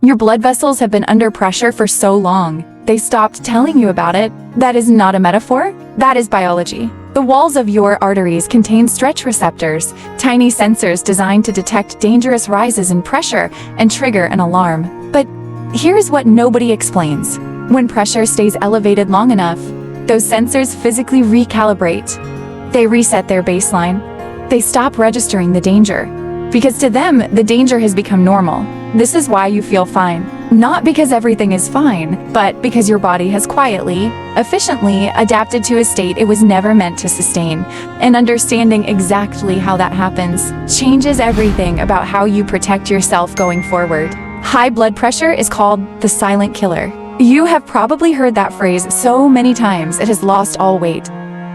Your blood vessels have been under pressure for so long, they stopped telling you about it. That is not a metaphor, that is biology. The walls of your arteries contain stretch receptors, tiny sensors designed to detect dangerous rises in pressure and trigger an alarm. But here's what nobody explains. When pressure stays elevated long enough, those sensors physically recalibrate. They reset their baseline. They stop registering the danger. Because to them, the danger has become normal. This is why you feel fine. Not because everything is fine, but because your body has quietly, efficiently adapted to a state it was never meant to sustain. And understanding exactly how that happens changes everything about how you protect yourself going forward. High blood pressure is called the silent killer. You have probably heard that phrase so many times it has lost all weight.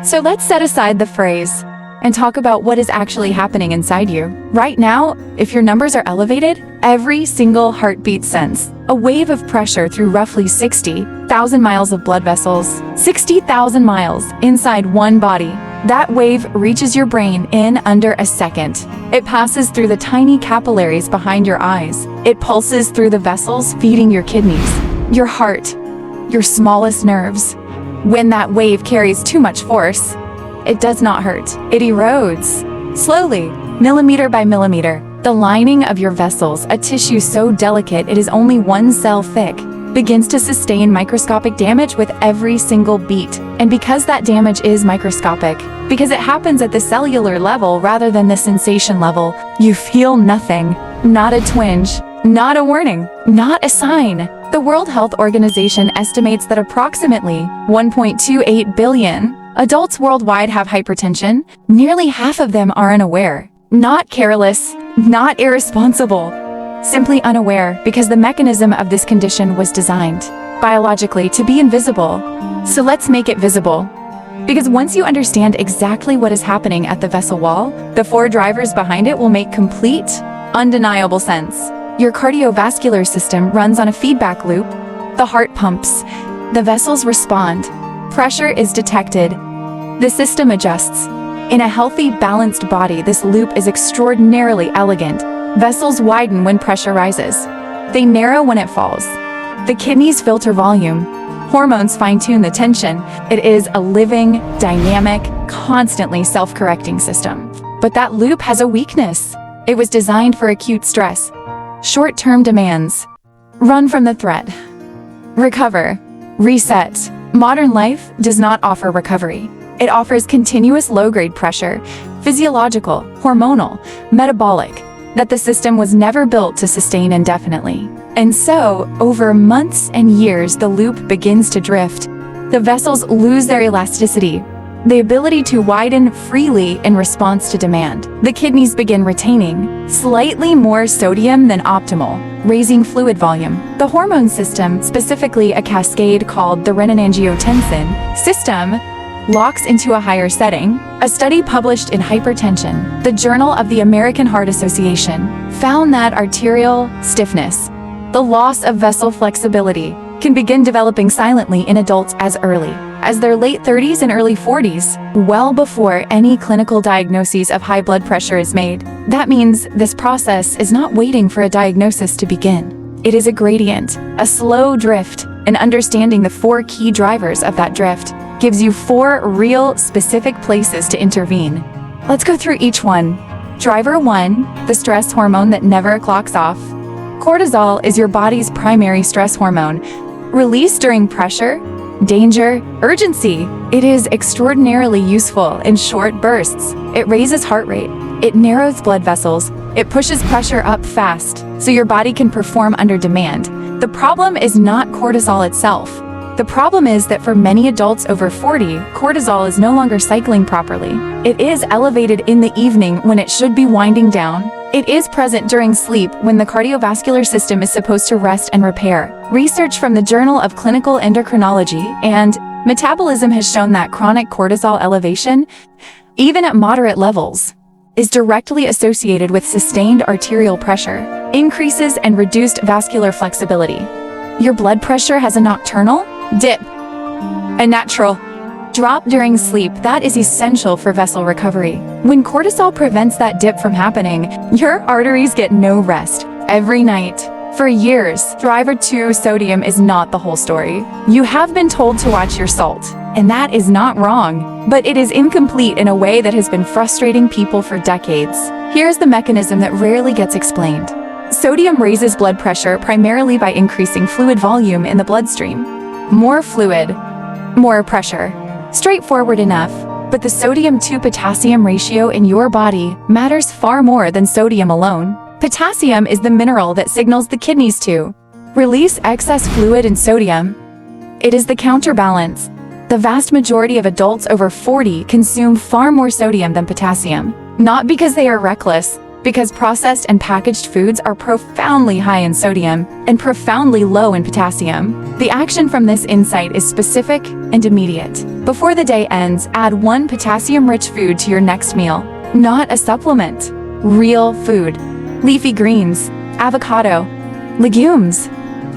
So let's set aside the phrase and talk about what is actually happening inside you. Right now, if your numbers are elevated, every single heartbeat sends a wave of pressure through roughly 60,000 miles of blood vessels. 60,000 miles inside one body. That wave reaches your brain in under a second. It passes through the tiny capillaries behind your eyes. It pulses through the vessels feeding your kidneys, your heart, your smallest nerves. When that wave carries too much force, it does not hurt. It erodes. Slowly, millimeter by millimeter. The lining of your vessels, a tissue so delicate it is only 1 cell thick, begins to sustain microscopic damage with every single beat. And because that damage is microscopic, because it happens at the cellular level rather than the sensation level, you feel nothing. Not a twinge. Not a warning. Not a sign. The World Health Organization estimates that approximately 1.28 billion adults worldwide have hypertension. Nearly half of them are unaware. Not careless, not irresponsible, simply unaware because the mechanism of this condition was designed biologically to be invisible. So let's make it visible. Because once you understand exactly what is happening at the vessel wall, the 4 drivers behind it will make complete, undeniable sense. Your cardiovascular system runs on a feedback loop. The heart pumps. The vessels respond. Pressure is detected. The system adjusts. In a healthy, balanced body, this loop is extraordinarily elegant. Vessels widen when pressure rises. They narrow when it falls. The kidneys filter volume. Hormones fine-tune the tension. It is a living, dynamic, constantly self-correcting system. But that loop has a weakness. It was designed for acute stress. Short-term demands. Run from the threat. Recover. Reset. Modern life does not offer recovery. It offers continuous low-grade pressure, physiological, hormonal, metabolic, that the system was never built to sustain indefinitely. And so, over months and years, the loop begins to drift. The vessels lose their elasticity, the ability to widen freely in response to demand. The kidneys begin retaining slightly more sodium than optimal, raising fluid volume. The hormone system, specifically a cascade called the renin-angiotensin system, locks into a higher setting. A study published in Hypertension, the Journal of the American Heart Association, found that arterial stiffness, the loss of vessel flexibility, can begin developing silently in adults as early as their late 30s and early 40s, well before any clinical diagnoses of high blood pressure is made. That means this process is not waiting for a diagnosis to begin. It is a gradient, a slow drift, and understanding the 4 key drivers of that drift gives you 4 real, specific places to intervene. Let's go through each one. Driver 1, the stress hormone that never clocks off. Cortisol is your body's primary stress hormone. Released during pressure, danger, urgency. It is extraordinarily useful in short bursts. It raises heart rate. It narrows blood vessels. It pushes pressure up fast, so your body can perform under demand. The problem is not cortisol itself. The problem is that for many adults over 40, cortisol is no longer cycling properly. It is elevated in the evening when it should be winding down. It is present during sleep when the cardiovascular system is supposed to rest and repair. Research from the Journal of Clinical Endocrinology and Metabolism has shown that chronic cortisol elevation, even at moderate levels, is directly associated with sustained arterial pressure, increases and reduced vascular flexibility. Your blood pressure has a nocturnal dip, a natural drop during sleep that is essential for vessel recovery. When cortisol prevents that dip from happening, your arteries get no rest. Every night, For years, Driver 2 sodium is not the whole story. You have been told to watch your salt, and that is not wrong, but it is incomplete in a way that has been frustrating people for decades. Here's the mechanism that rarely gets explained. Sodium raises blood pressure primarily by increasing fluid volume in the bloodstream. More fluid, more pressure. Straightforward enough, but the sodium-to-potassium ratio in your body matters far more than sodium alone. Potassium is the mineral that signals the kidneys to release excess fluid and sodium. It is the counterbalance. The vast majority of adults over 40 consume far more sodium than potassium. Not because they are reckless, because processed and packaged foods are profoundly high in sodium and profoundly low in potassium. The action from this insight is specific and immediate. Before the day ends, add one potassium-rich food to your next meal. Not a supplement. Real food. Leafy greens, avocado, legumes,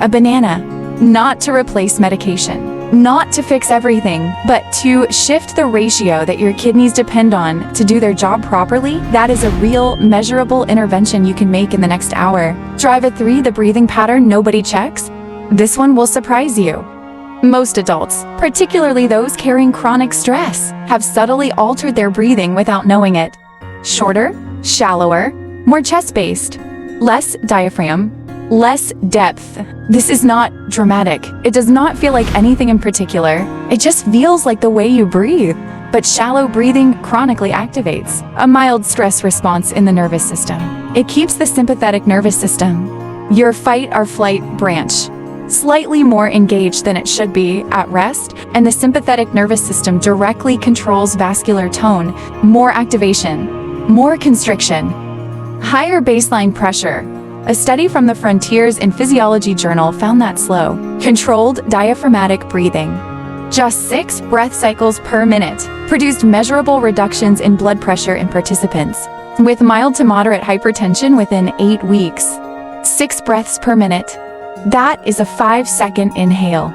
a banana. Not to replace medication. Not to fix everything, but to shift the ratio that your kidneys depend on to do their job properly. That is a real, measurable intervention you can make in the next hour. Driver 3, the breathing pattern nobody checks. This one will surprise you. Most adults, particularly those carrying chronic stress, have subtly altered their breathing without knowing it. Shorter, shallower, more chest-based, less diaphragm, less depth. This is not dramatic. It does not feel like anything in particular. It just feels like the way you breathe. But shallow breathing chronically activates a mild stress response in the nervous system. It keeps the sympathetic nervous system, your fight or flight branch, slightly more engaged than it should be at rest, and the sympathetic nervous system directly controls vascular tone, more activation, more constriction, higher baseline pressure. A study from the Frontiers in Physiology journal found that slow, controlled diaphragmatic breathing, just 6 breath cycles per minute, produced measurable reductions in blood pressure in participants with mild to moderate hypertension within 8 weeks. 6 breaths per minute. That is a 5-second inhale,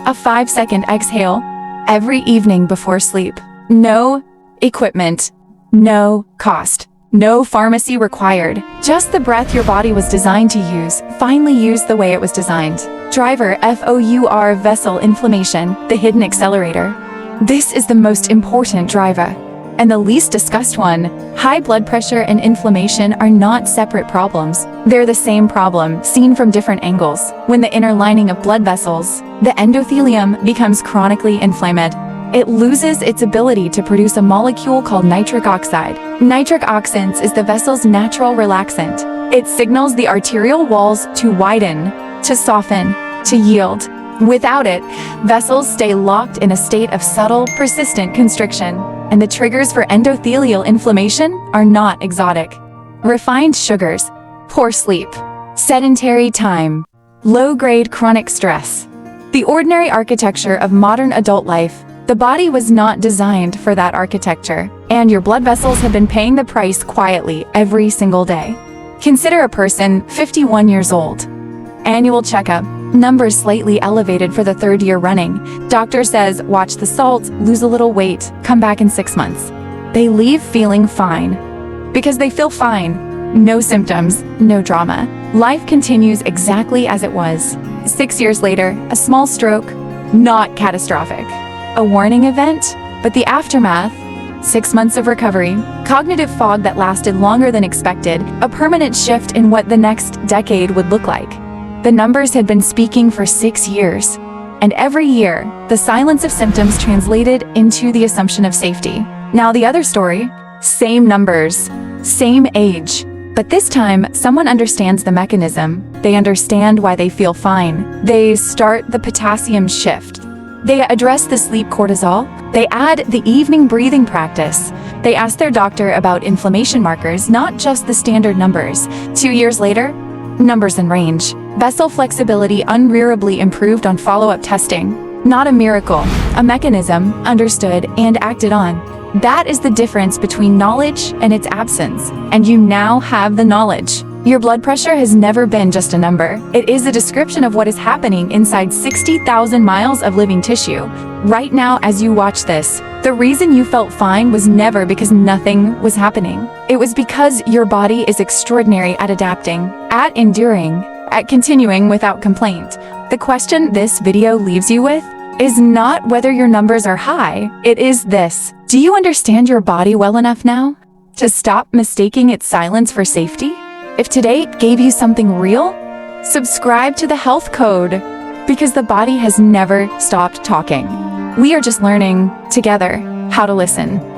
a 5-second exhale, every evening before sleep. No equipment, no cost. No pharmacy required. Just the breath your body was designed to use, finally used the way it was designed. Driver FOUR vessel inflammation, the hidden accelerator. This is the most important driver, and the least discussed one. High blood pressure and inflammation are not separate problems. They're the same problem, seen from different angles. When the inner lining of blood vessels, the endothelium, becomes chronically inflamed, it loses its ability to produce a molecule called nitric oxide. Nitric oxide is the vessel's natural relaxant. It signals the arterial walls to widen, to soften, to yield. Without it, vessels stay locked in a state of subtle, persistent constriction, and the triggers for endothelial inflammation are not exotic. Refined sugars, poor sleep, sedentary time, low-grade chronic stress. The ordinary architecture of modern adult life. The body was not designed for that architecture, and your blood vessels have been paying the price quietly every single day. Consider a person 51 years old. Annual checkup, numbers slightly elevated for the 3rd year running. Doctor says, watch the salt, lose a little weight, come back in 6 months. They leave feeling fine, because they feel fine. No symptoms, no drama. Life continues exactly as it was. 6 years later, a small stroke, not catastrophic. A warning event, but the aftermath, 6 months of recovery, cognitive fog that lasted longer than expected, a permanent shift in what the next decade would look like. The numbers had been speaking for 6 years, and every year, the silence of symptoms translated into the assumption of safety. Now the other story, same numbers, same age, but this time, someone understands the mechanism. They understand why they feel fine. They start the potassium shift. They address the sleep cortisol. They add the evening breathing practice. They ask their doctor about inflammation markers, not just the standard numbers. 2 years later, numbers in range. Vessel flexibility unrearably improved on follow-up testing. Not a miracle, a mechanism understood and acted on. That is the difference between knowledge and its absence. And you now have the knowledge. Your blood pressure has never been just a number. It is a description of what is happening inside 60,000 miles of living tissue. Right now, as you watch this, the reason you felt fine was never because nothing was happening. It was because your body is extraordinary at adapting, at enduring, at continuing without complaint. The question this video leaves you with is not whether your numbers are high, it is this: do you understand your body well enough now to stop mistaking its silence for safety? If today gave you something real, subscribe to the Health Code, because the body has never stopped talking. We are just learning together how to listen.